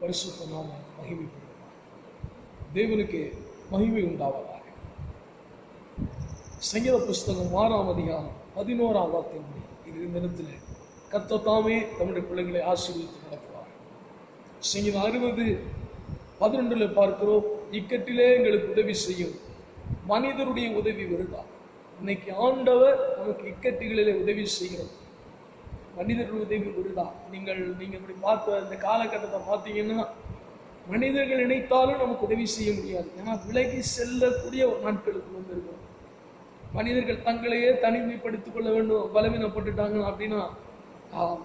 பரிசுத்த நாமம் மகிமைப்படுவார். தேவனுக்கு மகிமை உண்டாவதாக. சங்கீத புஸ்தகம் 6ஆம் அதிகாரம் 11ஆம் வார்த்தையின்படி இது தினத்தில் கர்த்தர் தாமே தம்முடைய பிள்ளைகளை ஆசீர்வதித்து நடத்துவார். சங்கீதம் 60:12 பார்க்கிறோம், இக்கட்டிலே எங்களுக்கு உதவி செய்யும் மனிதருடைய உதவி வருதா. இன்னைக்கு ஆண்டவர் நமக்கு இக்கட்டுகளிலே உதவி செய்கிறோம். மனிதர்கள் உதவி வருதா. நீங்கள் இப்படி பார்த்த இந்த காலகட்டத்தை பார்த்தீங்கன்னா மனிதர்கள் நினைத்தாலும் நமக்கு உதவி செய்ய முடியாது. ஏன்னா விலகி செல்லக்கூடிய ஒரு நாட்களுக்கு வந்திருக்கிறோம். மனிதர்கள் தங்களையே தனிமைப்படுத்திக் கொள்ள வேண்டும், பலவீனப்பட்டுட்டாங்க அப்படின்னா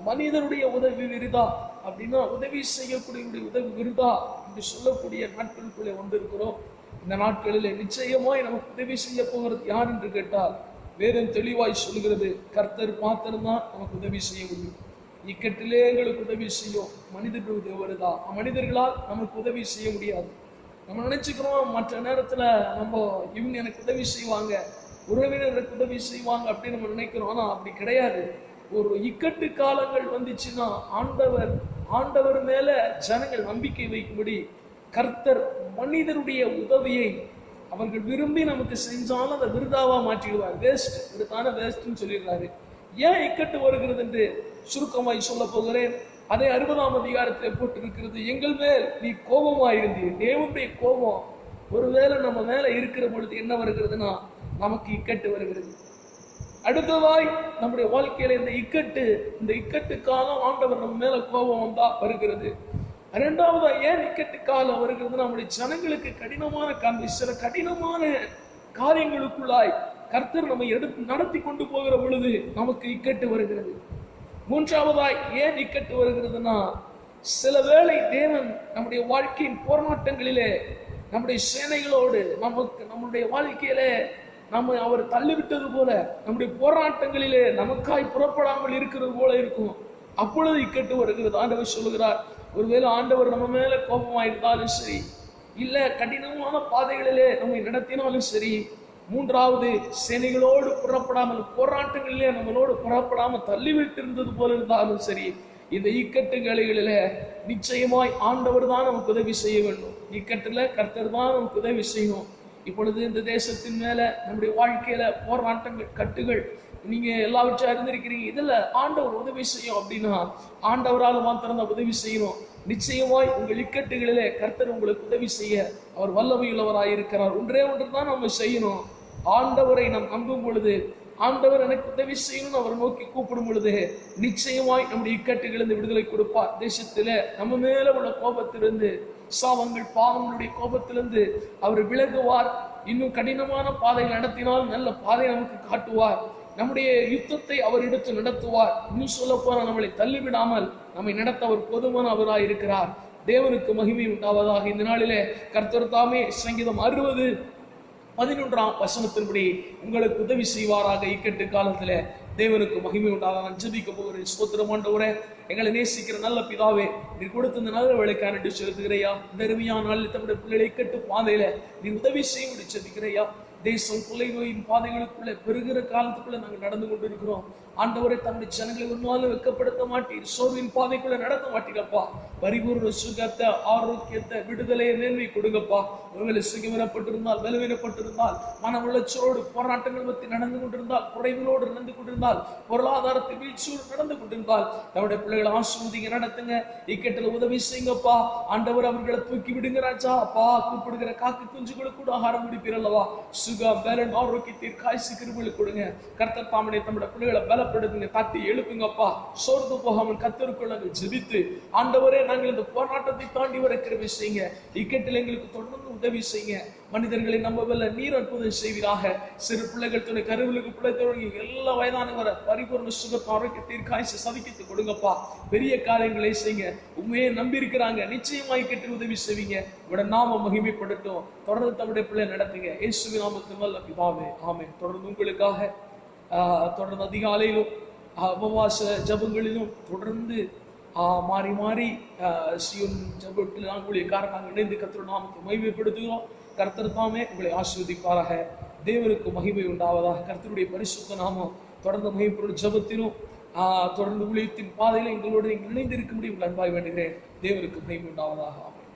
மனிதருடைய உதவி விருதா அப்படின்னா உதவி செய்யக்கூடிய உதவி விருதா என்று சொல்லக்கூடிய நாட்களுக்குள்ளே வந்திருக்கிறோம். இந்த நாட்களில் நிச்சயமாய் நமக்கு உதவி செய்ய போகிறது யார் என்று கேட்டால் வேதம் தெளிவாய் சொல்கிறது, கர்த்தர் மாத்திரம்தான் நமக்கு உதவி செய்ய முடியும். இக்கட்டிலே எங்களுக்கு உதவி செய்யும் மனிதர்கள் உதவி வருதா. மனிதர்களால் நமக்கு உதவி செய்ய முடியாது. நம்ம நினைச்சுக்கிறோம் மற்ற நேரத்துல இவங்க எனக்கு உதவி செய்வாங்க, உறவினருக்கு உதவி செய்வாங்க அப்படின்னு நம்ம நினைக்கிறோம். ஆனா அப்படி கிடையாது. ஒரு இக்கட்டு காலங்கள் வந்துச்சுன்னா ஆண்டவர் மேல ஜனங்கள் நம்பிக்கை வைக்கும்படி கர்த்தர் மனிதருடைய உதவியை அவர்கள் விரும்பி நமக்கு செஞ்சாலும் அதை விருதாவா மாற்றிடுவார். வேஸ்ட், விருதான வேஸ்ட்னு சொல்லிடுறாரு. ஏன் இக்கட்டு வருகிறது என்று சுருக்கமாய் சொல்ல போகிறேன். அதை 60ஆம் அதிகாரத்தில் போட்டிருக்கிறது, எங்கள் மேல் நீ கோபமாயிருந்தீர். தேவனுடைய கோபம் ஒருவேளை நம்ம மேல இருக்கிற பொழுது என்ன வருகிறதுனா நமக்கு இக்கட்டு வருகிறது. அடுத்ததாய் நம்முடைய வாழ்க்கையில இந்த இக்கட்டு காலம் ஆண்டவர் நம்ம மேல கோபம் வந்தா வருகிறது. இரண்டாவதா ஏன் இக்கட்டு காலம் வருகிறது, நம்முடைய ஜனங்களுக்கு சில கடினமான காரியங்களுக்குள்ளாய் கர்த்தர் நம்ம நடத்தி கொண்டு போகிற பொழுது நமக்கு இக்கட்டு வருகிறது. மூன்றாவதாய் ஏன் இக்கட்டு வருகிறதுனா சில வேளை தேவன் நம்முடைய வாழ்க்கையின் போராட்டங்களிலே நம்முடைய சேனைகளோடு நம்முடைய வாழ்க்கையிலே அவர் தள்ளிவிட்டது போல நம்முடைய போராட்டங்களிலே நமக்காய் புறப்படாமல் இருக்கிறது போல இருக்கும். அப்பொழுது இக்கட்டு வருகிறது. ஆண்டவர் சொல்லுகிறார், ஒருவேளை ஆண்டவர் நம்ம மேல கோபமாயிருந்தாலும் சரி, இல்ல கடினமான பாதைகளிலே நம்மை நடத்தினாலும் சரி, மூன்றாவது சேனைகளோடு புறப்படாமல் போராட்டங்களிலே நம்மளோடு புறப்படாமல் தள்ளிவிட்டு இருந்தது போல இருந்தாலும் சரி, இந்த இக்கட்டுகளில நிச்சயமாய் ஆண்டவர் தான் நமக்கு உதவி செய்ய வேண்டும். இக்கட்டுல கர்த்தர் தான் நமக்கு உதவி செய்யணும். இப்பொழுது இந்த தேசத்தின் மேல நம்முடைய வாழ்க்கையில போராட்டங்கள், கட்டுகள், நீங்க எல்லாவற்றையும் அறிந்திருக்கிறீங்க. இதுல ஆண்டவர் உதவி செய்யும் அப்படின்னா ஆண்டவரால் மாத்திரம் தான் உதவி செய்யணும். நிச்சயமாய் உங்கள் இக்கட்டுகளிலே கர்த்தர் உங்களுக்கு உதவி செய்ய அவர் வல்லமையுள்ளவராய் இருக்கிறார். ஒன்றே ஒன்று தான் நம்ம செய்யணும். ஆண்டவரை நாம் நம்பும் பொழுது, ஆண்டவர் எனக்கு உதவி செய்யணும்னு அவர் நோக்கி கூப்பிடும் பொழுது நிச்சயமாய் நம்முடைய இக்கட்டுகளிலிருந்து விடுதலை கொடுப்பார். தேசத்துல நம்ம மேல உள்ள கோபத்திலிருந்து, சாபங்கள் பாவங்களுடைய கோபத்திலிருந்து அவர் விலகுவார். இன்னும் கடினமான பாதைகள் நடத்தினால் நல்ல பாதையை நமக்கு காட்டுவார். நம்முடைய யுத்தத்தை அவர் எடுத்து நடத்துவார். இன்னும் சொல்ல போனா நம்மளை தள்ளிவிடாமல் நம்மை நடத்த அவர் போதுமான அவராய் இருக்கிறார். தேவனுக்கு மகிமை உண்டாவதாக. இந்த நாளிலே கர்த்தர் தாமே சங்கீதம் 60:11 வசனத்தின்படி உங்களுக்கு உதவி செய்வாராக. இக்கட்டு காலத்துல தேவனுக்கு மகிமை உண்டாக. நான் ஜெபிக்க போகிறேன். ஸ்தோத்திரம் ஆண்டவரே, எங்களை நேசிக்கிற நல்ல பிதாவே, நீர் கொடுத்த இந்த நல்ல வேலைக்கான நன்றி செலுத்துகிறையா. இந்த அருமையான நாளில் தம்முடைய பிள்ளைகளை இக்கட்டு பாதையில நீர் உதவி செய்ய ஜெபிக்கிறையா. தேசம் கொள்ளை நோயின் பாதைகளுக்குள்ள பெருகிற காலத்துக்குள்ள நாங்கள் நடந்து கொண்டிருக்கிறோம். ஆண்டவரை தம்முடைய ஜனங்களை ஒரு நாள் வெட்கப்படுத்த மாட்டீர், சோர்வின் பாதைக்குள்ள நடத்த மாட்டீரப்பா. பரிபூர்ண சுகத்தை, ஆரோக்கியத்தை, விடுதலையை, நேர்மை கொடுங்கப்பா. ஒருவேளை சுகவீனப்பட்டிருந்தால், பலவீனப்பட்டிருந்தால், மன உளைச்சலோடு போராட்டங்கள் பற்றி நடந்து கொண்டிருந்தால், குறைகளோடு நடந்து கொண்டிருந்தால், பொருளாதாரத்தில் வீழ்ச்சியோடு நடந்து கொண்டிருந்தால், நம்முடைய பிள்ளைகளை ஆசீர்வதிங்க, நடத்துங்க. இக்கட்டில் உதவி செய்யுங்கப்பா. ஆண்டவர் அவர்களை தூக்கி விடுங்க ராஜா. அப்பா, கூப்பிடுகிற காக்கு குஞ்சுகளுக்கு கூட ஆகாரம் முடிப்பீர் அல்லவா. சுகம், பலன், ஆரோக்கியத்திற்கு காய்ச்சி கிருபைகளை கொடுங்க. கர்த்தர் தாமனை நம்முடைய பிள்ளைகளை பலப்படுத்துங்க, தட்டி எழுப்புங்கப்பா. சோர்ந்து போகாமல் கர்த்தருக்குள் நாங்கள் ஜெபித்து, ஆண்டவரே நாங்கள் இந்த போராட்டத்தை தாண்டி வர கிருபை செய்யுங்க. இக்கட்டில் எங்களுக்கு தொடர்ந்து உதவி செய்யுங்க. மனிதர்களை நம்பவில்லை, நீர் அற்புதம் செய்வீராக. சிறு பிள்ளைகள் துணை கருவிலுக்கு பிள்ளை தொடங்கி எல்லா வயதானவரை பரிபூர்ண சுகத்தை, ஆரோக்கியத்திற்கு காய்ச்சி சதிக்கித்து கொடுங்கப்பா. பெரிய காரியங்களை செய்யுங்க. உண்மையை நம்பி இருக்கிறாங்க, நிச்சயமாய் இக்கட்டில் உதவி செய்வீங்க. உட நாம மகிமைப்படுத்தும். தொடர்ந்து தம்முடைய பிள்ளை நடத்துங்க. இயேசுவின் நாமத்தில் நல்ல பிதாவே, ஆமென். தொடர்ந்து உங்களுக்காக தொடர்ந்து அதிகாலையிலும் உபவாச ஜபங்களிலும் தொடர்ந்து மாறி மாறி சியோன் ஜபத்தில் ஊழியக்காரர் நாங்கள் இணைந்து கர்த்தருடைய நாமத்தை மகிமைப்படுத்துகிறோம். கர்த்தர் தாமே உங்களை ஆசீர்வதிப்பாராக. தேவனுக்கு மகிமை உண்டாவதாக. கர்த்தருடைய பரிசுத்த நாமம் தொடர்ந்து மகிமைப்படும் ஜபத்திலும் தொடர்ந்து ஊழியத்தின் பாதையில் எங்களோடு நீங்கள் இணைந்திருக்க முடியும் அன்பாய் வேண்டுகிறேன். தேவருக்கு மகிமை உண்டாவதாக. ஆமென்.